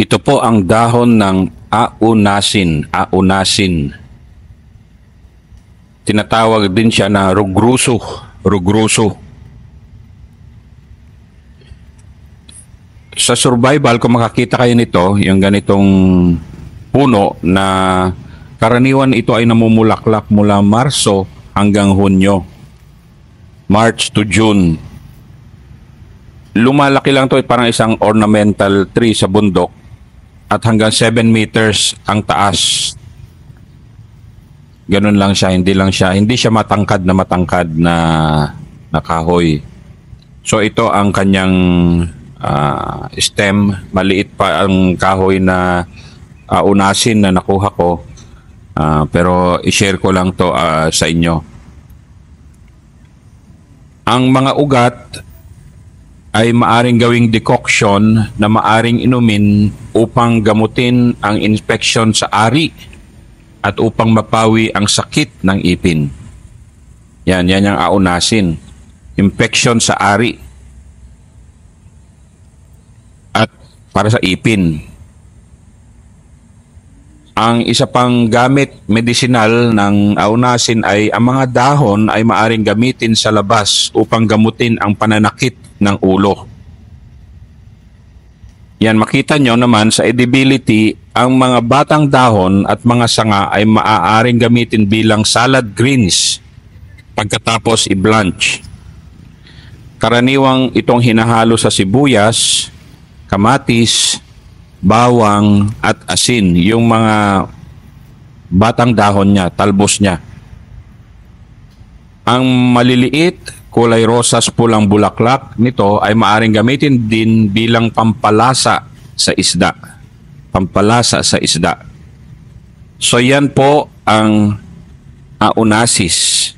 Ito po ang dahon ng aunasin. Aunasin. Tinatawag din siya na rugruso. Rugruso. Sa survival, kung makakita kayo nito, yung ganitong puno na karaniwan ito ay namumulaklak mula Marso hanggang Hunyo. March to June. Lumalaki lang to, parang isang ornamental tree sa bundok at hanggang 7 meters ang taas. Ganun lang siya, hindi siya matangkad na kahoy. So ito ang kanyang stem, maliit pa ang kahoy na unasin na nakuha ko. Pero i-share ko lang to sa inyo. Ang mga ugat ay maaring gawing decoction na maaring inumin upang gamutin ang infection sa ari at upang mapawi ang sakit ng ipin. Yan ang aunasin. Infection sa ari at para sa ipin. Ang isa pang gamit medicinal ng aunasin ay ang mga dahon ay maaring gamitin sa labas upang gamutin ang pananakit ng ulo. Yan, makita nyo naman sa edibility, ang mga batang dahon at mga sanga ay maaaring gamitin bilang salad greens pagkatapos i-blanch. Karaniwang itong hinahalo sa sibuyas, kamatis, bawang at asin, yung mga batang dahon niya, talbos niya. Ang maliliit, kulay rosas pulang bulaklak nito ay maaring gamitin din bilang pampalasa sa isda. Pampalasa sa isda. So yan po ang aunasis.